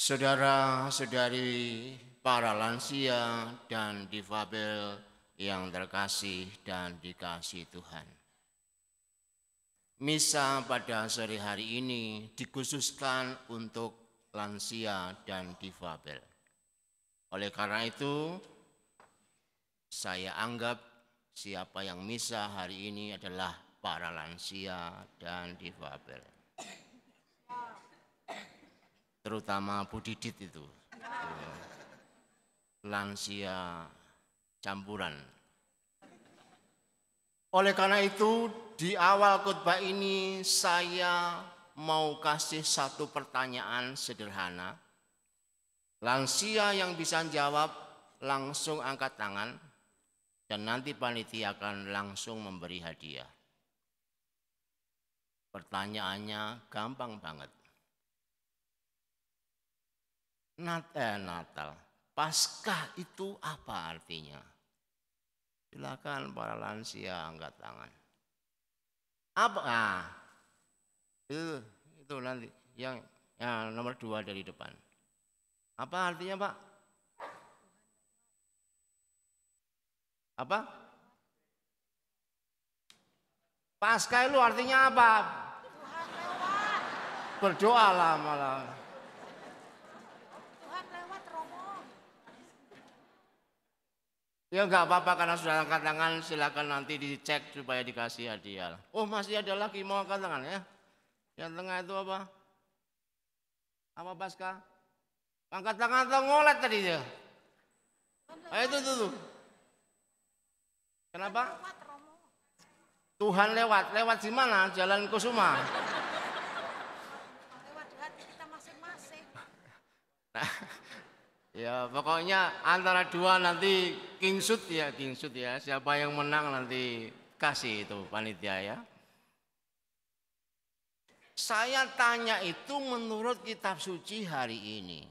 Saudara-saudari, para lansia dan difabel yang terkasih dan dikasihi Tuhan. Misa pada sore hari ini dikhususkan untuk lansia dan difabel. Oleh karena itu, saya anggap siapa yang misa hari ini adalah para lansia dan difabel. Terutama Bu Didit itu. Lansia campuran. Oleh karena itu, di awal khotbah ini saya mau kasih satu pertanyaan sederhana. Lansia yang bisa jawab langsung angkat tangan dan nanti panitia akan langsung memberi hadiah. Pertanyaannya gampang banget. Natal, Paskah itu apa artinya? Silakan para lansia angkat tangan. Apa? Itu nanti yang nomor 2 dari depan. Apa artinya, Pak? Apa? Paskah itu artinya apa? Berdoalah malah. Ya enggak apa-apa karena sudah angkat tangan, silakan nanti dicek supaya dikasih hadiah. Oh, masih ada lagi mau angkat tangan ya? Yang tengah itu apa? Apa Paskah? Angkat tangan atau ngolet tadi dia? Itu tuh. Kenapa? Tuhan lewat di mana? Jalan Kusuma. Lewat di hati kita masing-masing. Ya pokoknya antara dua nanti kingsut ya. Siapa yang menang nanti kasih itu panitia ya. Saya tanya itu menurut kitab suci hari ini.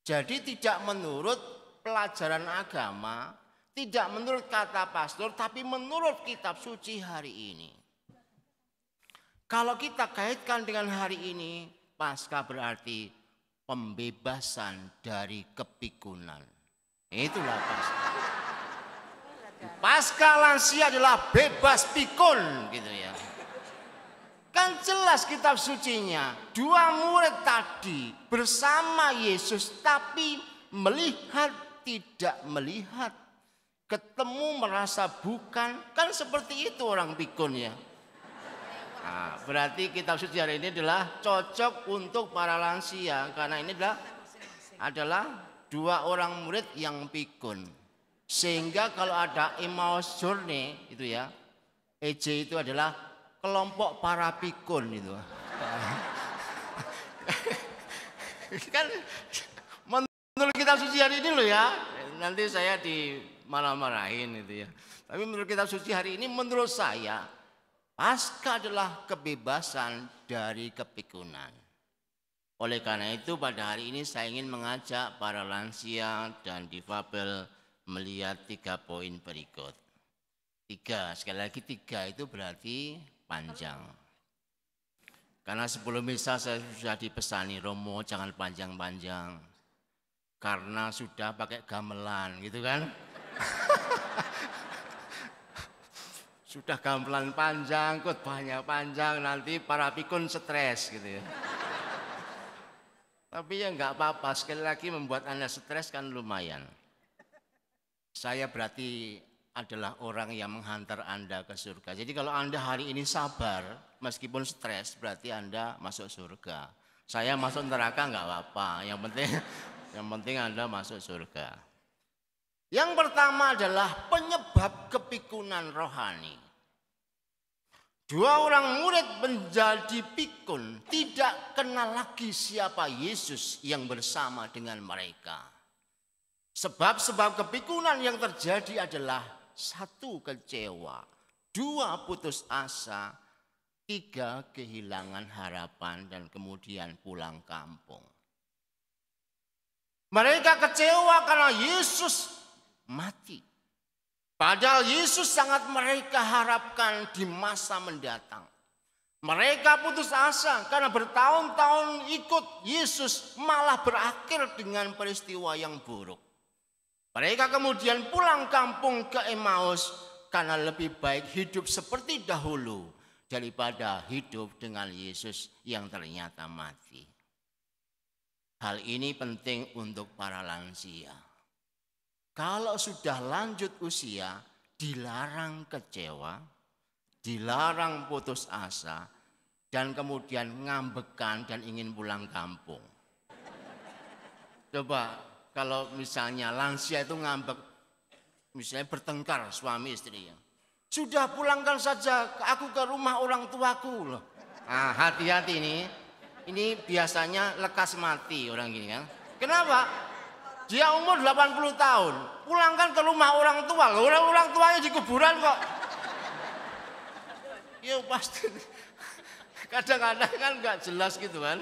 Jadi tidak menurut pelajaran agama, tidak menurut kata pastor, tapi menurut kitab suci hari ini. Kalau kita kaitkan dengan hari ini, Paskah berarti pembebasan dari kepikunan. Itulah Paskah. Paskah lansia adalah bebas pikun gitu ya. Kan jelas kitab sucinya, 2 murid tadi bersama Yesus tapi melihat tidak melihat. Ketemu merasa bukan, kan seperti itu orang pikun ya. Nah, berarti kitab suci hari ini adalah cocok untuk para lansia karena ini adalah 2 orang murid yang pikun. Sehingga kalau ada Emmaus Journey itu ya, EJ itu adalah kelompok para pikun itu. Kan menurut kitab suci hari ini loh ya, nanti saya dimarah-marahin itu ya. Tapi menurut kitab suci hari ini menurut saya Paskah adalah kebebasan dari kepikunan. Oleh karena itu pada hari ini saya ingin mengajak para lansia dan difabel melihat 3 poin berikut. 3, sekali lagi 3 itu berarti panjang. Karena sebelum misa saya sudah dipesani, Romo jangan panjang-panjang. Karena sudah pakai gamelan gitu kan. Sudah gamelan panjang, khotbahnya panjang, nanti para pikun stres gitu ya. Tapi ya enggak apa-apa, sekali lagi membuat Anda stres kan lumayan. Saya berarti adalah orang yang menghantar Anda ke surga. Jadi kalau Anda hari ini sabar, meskipun stres, berarti Anda masuk surga. Saya masuk neraka enggak apa-apa, yang penting Anda masuk surga. Yang pertama adalah penyebab kepikunan rohani. 2 orang murid menjadi pikun, tidak kenal lagi siapa Yesus yang bersama dengan mereka. Sebab kepikunan yang terjadi adalah 1 kecewa, 2 putus asa, 3 kehilangan harapan dan kemudian pulang kampung. Mereka kecewa karena Yesus mati. Padahal Yesus sangat mereka harapkan di masa mendatang. Mereka putus asa karena bertahun-tahun ikut Yesus malah berakhir dengan peristiwa yang buruk. Mereka kemudian pulang kampung ke Emmaus karena lebih baik hidup seperti dahulu daripada hidup dengan Yesus yang ternyata mati. Hal ini penting untuk para lansia. Kalau sudah lanjut usia, dilarang kecewa, dilarang putus asa, dan kemudian ngambekan dan ingin pulang kampung. Coba kalau misalnya lansia itu ngambek, misalnya bertengkar suami istri. Sudah pulangkan saja aku ke rumah orang tuaku loh. Nah, hati-hati ini biasanya lekas mati orang gini kan. Kenapa? Dia umur 80 tahun, pulangkan ke rumah orang tua. Orang tuanya di kuburan kok. Ya pasti kadang-kadang kan nggak jelas gitu kan.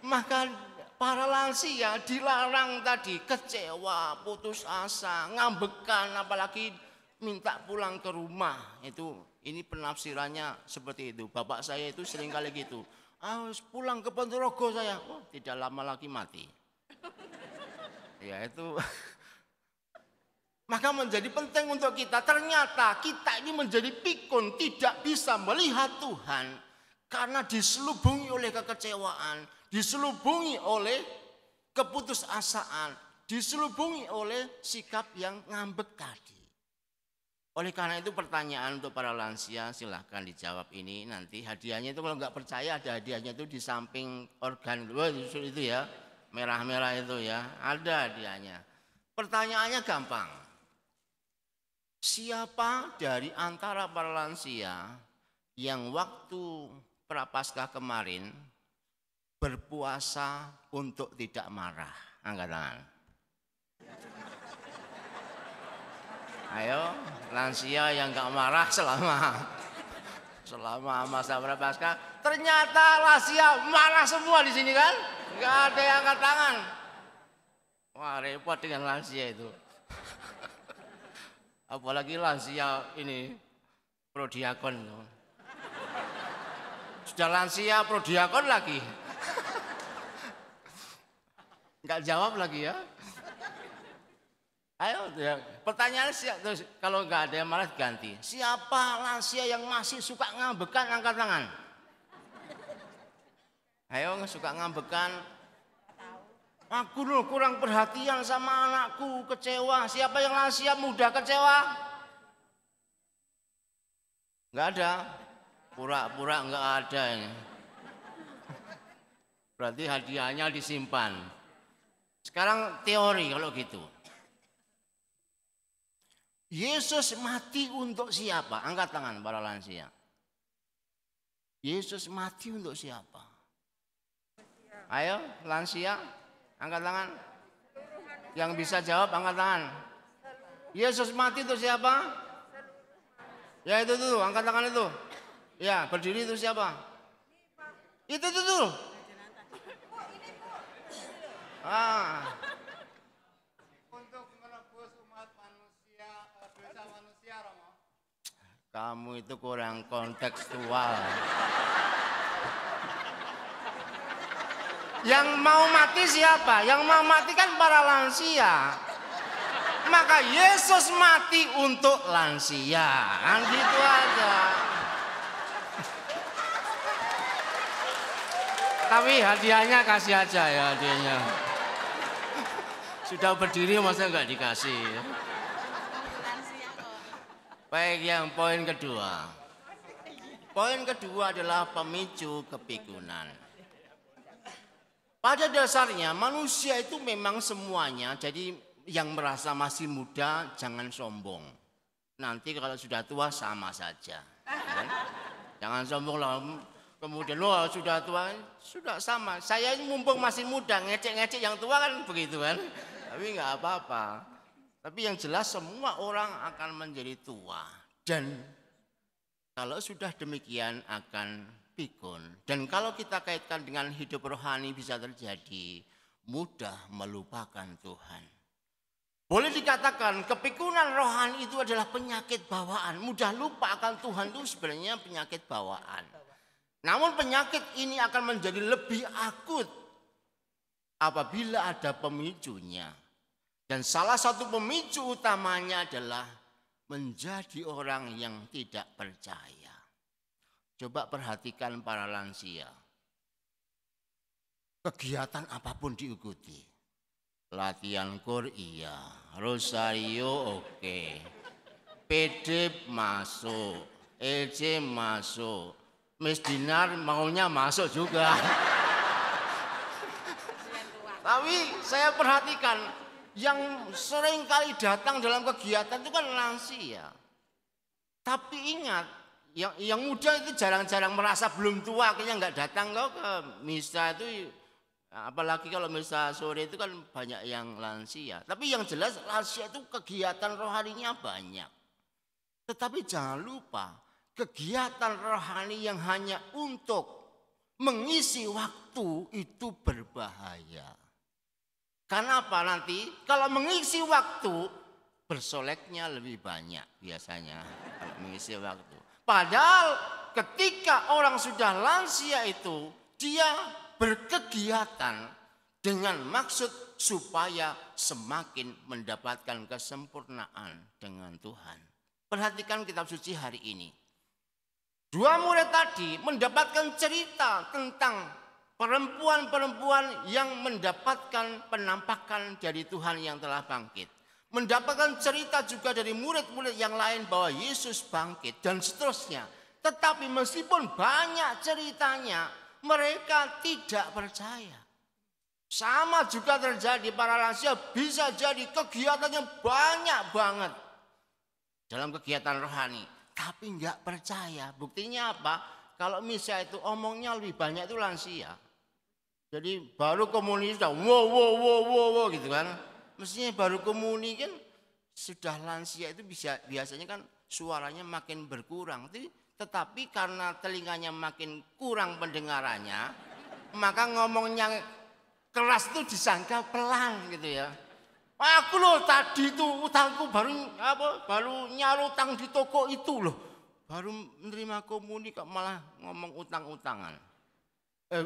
Maka para lansia dilarang tadi kecewa, putus asa, ngambekan, apalagi minta pulang ke rumah. Ini penafsirannya seperti itu. Bapak saya itu sering kali gitu. Pulang ke Ponorogo saya. Oh, tidak lama lagi mati. Ya itu. Maka menjadi penting untuk kita. Ternyata kita ini menjadi pikun, tidak bisa melihat Tuhan karena diselubungi oleh kekecewaan, diselubungi oleh keputusasaan, diselubungi oleh sikap yang ngambek tadi. Oleh karena itu pertanyaan untuk para lansia, silahkan dijawab ini nanti. Hadiahnya itu kalau nggak percaya ada hadiahnya itu di samping organ itu ya, merah-merah itu ya, ada hadiahnya. Pertanyaannya gampang. Siapa dari antara para lansia yang waktu Prapaskah kemarin berpuasa untuk tidak marah? Angkat tangan. Ayo, lansia yang gak marah selama masa Prapaskah. Ternyata lansia marah semua di sini kan? Gak ada yang angkat tangan. Wah, repot dengan lansia itu. Apalagi lansia ini prodiakon. Sudah lansia prodiakon lagi. Enggak jawab lagi ya. Ayo ya. Pertanyaan terus kalau enggak ada yang malah ganti. Siapa lansia yang masih suka ngambekan angkat tangan? Ayo suka ngambekan. Aku loh kurang perhatian sama anakku, kecewa. Siapa yang lansia muda kecewa? Enggak ada. Pura-pura enggak ada ini. Berarti hadiahnya disimpan. Sekarang teori kalau gitu. Yesus mati untuk siapa? Angkat tangan para lansia. Yesus mati untuk siapa? Ayo lansia. Angkat tangan. Yang bisa jawab angkat tangan. Yesus mati itu siapa? Ya itu tuh, angkat tangan itu. Ya, berdiri itu siapa? Itu tuh. Untuk menebus umat manusia, dosa manusia, Romo. Kamu itu kurang kontekstual. Yang mau mati siapa? Yang mau mati kan para lansia. Maka Yesus mati untuk lansia. Kan gitu aja. Tapi hadiahnya kasih aja ya hadiahnya. Sudah berdiri masa enggak dikasih. Baik, yang poin kedua. Poin kedua adalah pemicu kepikunan. Pada dasarnya manusia itu memang semuanya, jadi yang merasa masih muda jangan sombong. Nanti kalau sudah tua sama saja. Kan? Jangan sombong lah. Kemudian sudah tua, sudah sama. Saya ini mumpung masih muda, ngecek-ngecek yang tua kan begitu kan. Tapi nggak apa-apa. Tapi yang jelas semua orang akan menjadi tua. Dan kalau sudah demikian akan pikun. Dan kalau kita kaitkan dengan hidup rohani bisa terjadi mudah melupakan Tuhan. Boleh dikatakan kepikunan rohani itu adalah penyakit bawaan. Mudah lupa akan Tuhan itu sebenarnya penyakit bawaan. Namun penyakit ini akan menjadi lebih akut apabila ada pemicunya. Dan salah satu pemicu utamanya adalah menjadi orang yang tidak percaya. Coba perhatikan para lansia. Kegiatan apapun diikuti. Latihan kur iya, rosario oke. PD masuk, EJ masuk. Miss Dinar maunya masuk juga. Tapi saya perhatikan yang sering kali datang dalam kegiatan itu kan lansia. Tapi ingat, yang muda itu jarang-jarang merasa belum tua, akhirnya nggak datang kok ke misa itu. Apalagi kalau misa sore itu kan banyak yang lansia. Tapi yang jelas lansia itu kegiatan rohaninya banyak. Tetapi jangan lupa, kegiatan rohani yang hanya untuk mengisi waktu itu berbahaya. Karena apa nanti? Kalau mengisi waktu, bersoleknya lebih banyak biasanya. Kalau mengisi waktu. Padahal ketika orang sudah lansia itu, dia berkegiatan dengan maksud supaya semakin mendapatkan kesempurnaan dengan Tuhan. Perhatikan kitab suci hari ini. Dua murid tadi mendapatkan cerita tentang perempuan-perempuan yang mendapatkan penampakan dari Tuhan yang telah bangkit. Mendapatkan cerita juga dari murid-murid yang lain bahwa Yesus bangkit dan seterusnya. Tetapi meskipun banyak ceritanya, mereka tidak percaya. Sama juga terjadi para lansia, bisa jadi kegiatannya banyak banget dalam kegiatan rohani, tapi nggak percaya. Buktinya apa? Kalau misa itu omongnya lebih banyak itu lansia. Jadi baru komuni sudah wow gitu kan. Mestinya baru komuni kan sudah lansia itu biasanya kan suaranya makin berkurang. Tetapi karena telinganya makin kurang pendengarannya, maka ngomongnya keras itu disangka pelan gitu ya. Aku loh tadi itu utangku baru nyaru utang di toko itu loh. Baru menerima komuni kok malah ngomong utang-utangan.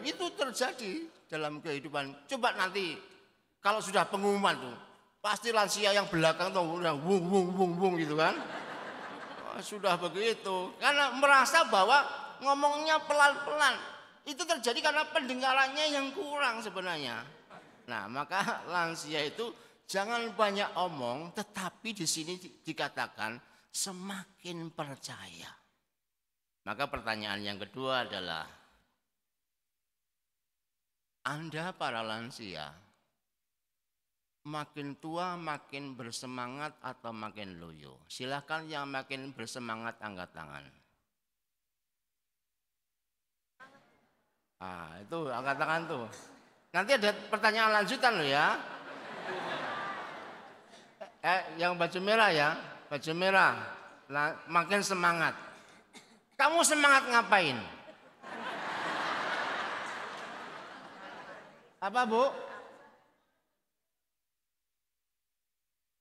Itu terjadi dalam kehidupan. Coba nanti kalau sudah pengumuman tuh, pasti lansia yang belakang tuh udah wung gitu kan. Sudah begitu. Karena merasa bahwa ngomongnya pelan-pelan. Itu terjadi karena pendengarannya yang kurang sebenarnya. Nah, maka lansia itu jangan banyak omong, tetapi di sini dikatakan semakin percaya. Maka pertanyaan yang kedua adalah, Anda para lansia, makin tua makin bersemangat atau makin loyo? Silakan yang makin bersemangat angkat tangan. Itu angkat tangan tuh. Nanti ada pertanyaan lanjutan loh ya. Yang baju merah ya, baju merah, makin semangat. Kamu semangat ngapain? Apa Bu?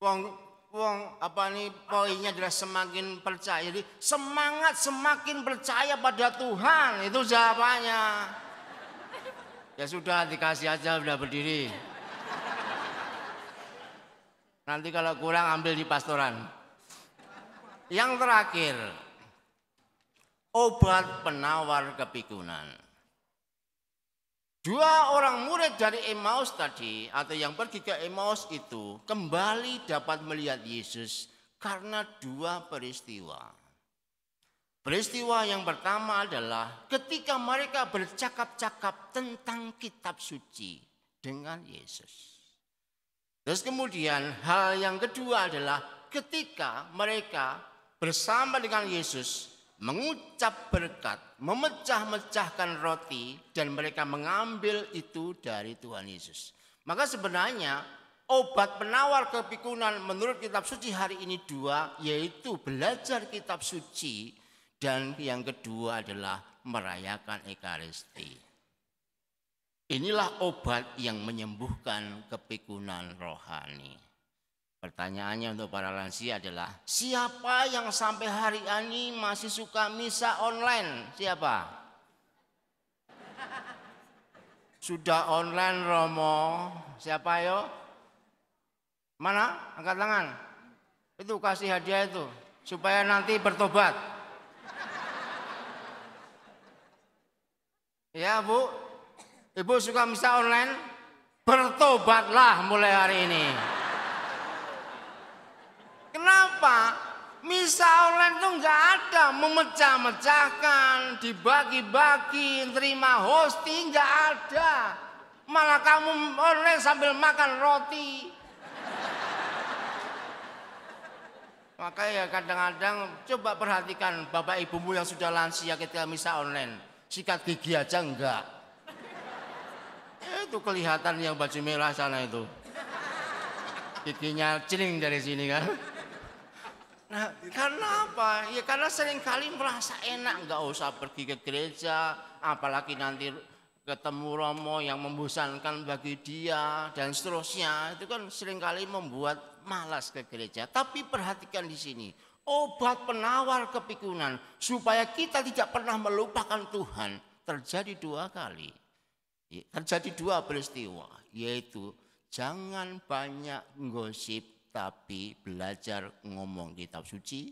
Wong apa nih poinnya adalah semakin percaya. Jadi semangat semakin percaya pada Tuhan, itu jawabannya. Ya sudah dikasih aja udah berdiri. Nanti kalau kurang ambil di pastoran. Yang terakhir, obat penawar kepikunan. Dua orang murid dari Emmaus tadi atau yang pergi ke Emmaus itu kembali dapat melihat Yesus karena dua peristiwa. Peristiwa yang pertama adalah ketika mereka bercakap-cakap tentang kitab suci dengan Yesus. Terus kemudian hal yang kedua adalah ketika mereka bersama dengan Yesus mengucap berkat, memecah-mecahkan roti dan mereka mengambil itu dari Tuhan Yesus. Maka sebenarnya obat penawar kepikunan menurut kitab suci hari ini dua, yaitu belajar kitab suci dan yang kedua adalah merayakan Ekaristi. Inilah obat yang menyembuhkan kepikunan rohani. Pertanyaannya untuk para lansia adalah, siapa yang sampai hari ini masih suka misa online? Siapa? Sudah online Romo. Siapa yo? Mana? Angkat tangan. Itu kasih hadiah itu. Supaya nanti bertobat. Ya Bu. Ibu suka misa online? Bertobatlah mulai hari ini. Kenapa? Misa online itu nggak ada memecah-mecahkan, dibagi-bagi, terima hosting, nggak ada. Malah kamu online sambil makan roti. Makanya ya kadang-kadang coba perhatikan bapak ibumu yang sudah lansia ketika misa online. Sikat gigi aja enggak. Itu kelihatan yang baju merah sana itu. Giginya celing dari sini kan. Nah, karena apa? Ya karena seringkali merasa enak nggak usah pergi ke gereja, apalagi nanti ketemu Romo yang membosankan bagi dia dan seterusnya. Itu kan seringkali membuat malas ke gereja. Tapi perhatikan di sini, obat penawar kepikunan supaya kita tidak pernah melupakan Tuhan terjadi 2 kali. Terjadi 2 peristiwa, yaitu jangan banyak gosip tapi belajar ngomong kitab suci.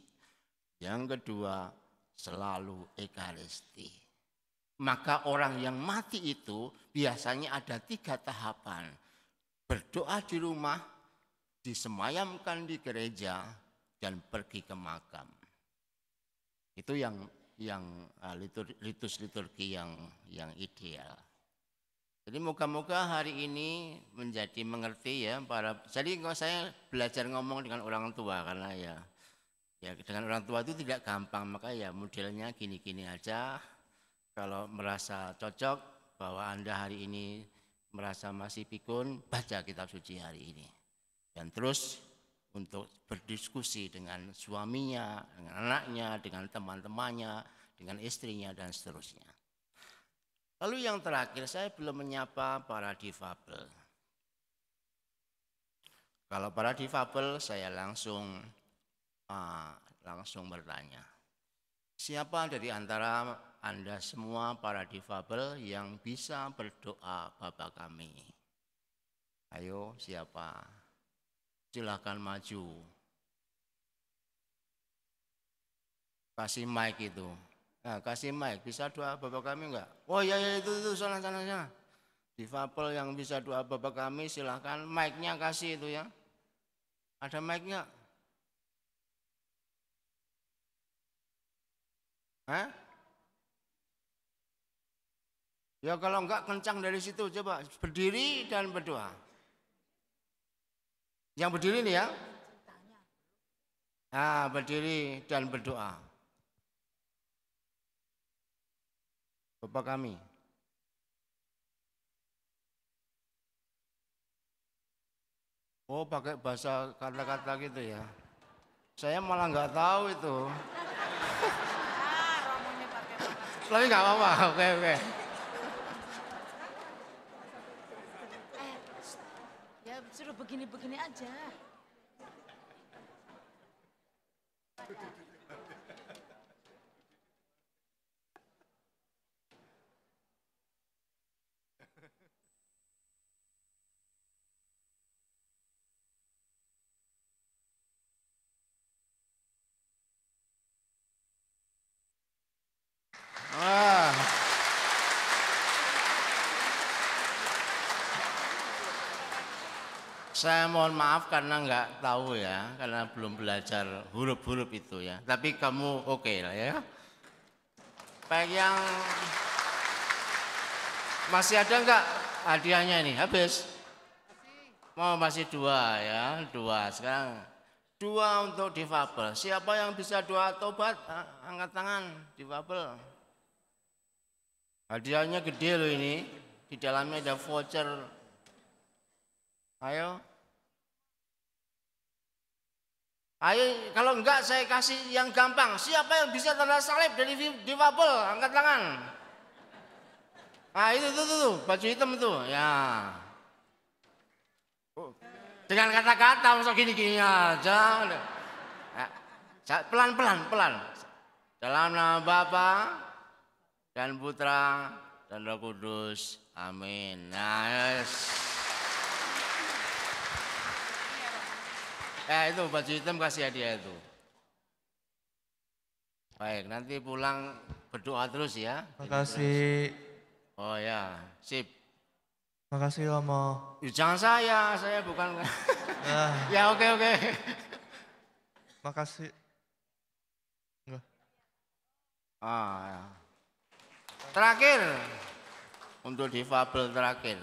Yang kedua, selalu ekaristi. Maka orang yang mati itu biasanya ada 3 tahapan. Berdoa di rumah, disemayamkan di gereja, dan pergi ke makam. Itu yang liturgi yang ideal. Jadi moga-moga hari ini menjadi mengerti ya jadi kalau saya belajar ngomong dengan orang tua karena ya dengan orang tua itu tidak gampang, maka ya modelnya gini-gini aja. Kalau merasa cocok bahwa Anda hari ini merasa masih pikun, baca kitab suci hari ini. Dan terus untuk berdiskusi dengan suaminya, dengan anaknya, dengan teman-temannya, dengan istrinya dan seterusnya. Lalu yang terakhir, saya belum menyapa para difabel. Kalau para difabel, saya langsung bertanya. Siapa dari antara Anda semua para difabel yang bisa berdoa Bapa Kami? Ayo, siapa? Silakan maju. Kasih mic itu. Nah, kasih mic, bisa doa Bapa Kami enggak? Oh ya itu sana. Difabel yang bisa doa Bapa Kami silahkan, mic-nya kasih itu ya. Ada mic-nya? Hah? Ya kalau enggak kencang dari situ, coba berdiri dan berdoa. Yang berdiri nih ya. Nah, berdiri dan berdoa. Bapa Kami. Oh, pakai bahasa kata-kata gitu ya. Saya malah nggak tahu itu. Romonya pakai bahasa. Tapi nggak apa-apa. Oke. Ya suruh begini-begini aja. Ah. Saya mohon maaf karena nggak tahu ya, karena belum belajar huruf-huruf itu ya. Tapi kamu oke lah ya. Baik, yang masih ada nggak hadiahnya ini? Habis? Masih 2 ya, 2 sekarang. 2 untuk difabel. Siapa yang bisa doa tobat? Angkat tangan, difabel. Hadiahnya gede loh ini. Di dalamnya ada voucher. Ayo, kalau enggak saya kasih yang gampang. Siapa yang bisa tanda salib dari difabel? Angkat tangan. Itu tuh, baju hitam itu. Ya. Dengan kata-kata masuk gini-gini aja. Pelan. Dalam nama Bapa dan Putra dan Roh Kudus. Amin. Nah, yes. Itu baju hitam kasih hadiah itu. Baik, nanti pulang berdoa terus ya. Makasih. Oh ya, sip. Makasih Romo. Jangan saya bukan. Ah, Ya oke. makasih. Enggak. Ya. Terakhir, untuk difabel terakhir.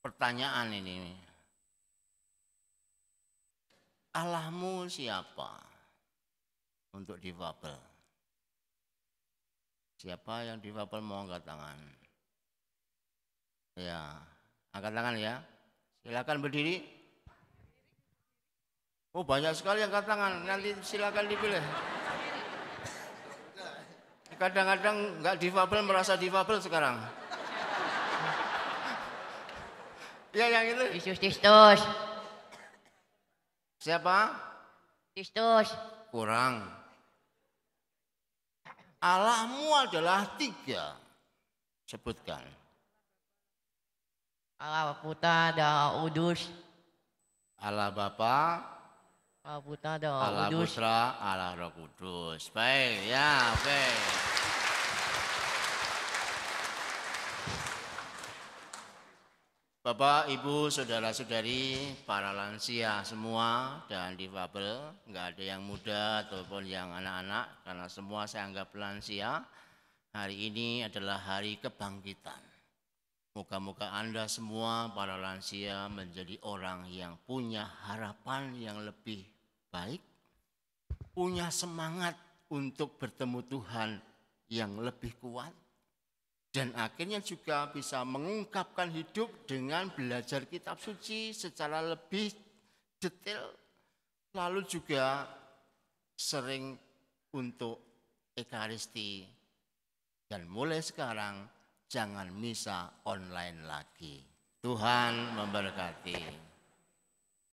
Pertanyaan ini. Allahmu siapa? Untuk difabel. Siapa yang difabel mau angkat tangan? Ya, angkat tangan ya. Silakan berdiri. Oh banyak sekali yang angkat tangan. Nanti silakan dipilih. Kadang-kadang nggak difabel merasa difabel sekarang. Ya yang itu. Yesus Kristus. Siapa? Kristus. Kurang. Allahmu adalah 3. Sebutkan. Allah Putra dan Kudus. Allah Bapa, Allah Putra dan Allah Kudus. Putra, Allah Roh Kudus. Baik, ya, oke. Bapak, Ibu, saudara-saudari, para lansia semua dan difabel, nggak ada yang muda ataupun yang anak-anak, karena semua saya anggap lansia. Hari ini adalah hari kebangkitan. Moga-moga Anda semua para lansia menjadi orang yang punya harapan yang lebih baik, punya semangat untuk bertemu Tuhan yang lebih kuat, dan akhirnya juga bisa mengungkapkan hidup dengan belajar kitab suci secara lebih detail, lalu juga sering untuk ekaristi, dan mulai sekarang jangan misa online lagi. Tuhan memberkati.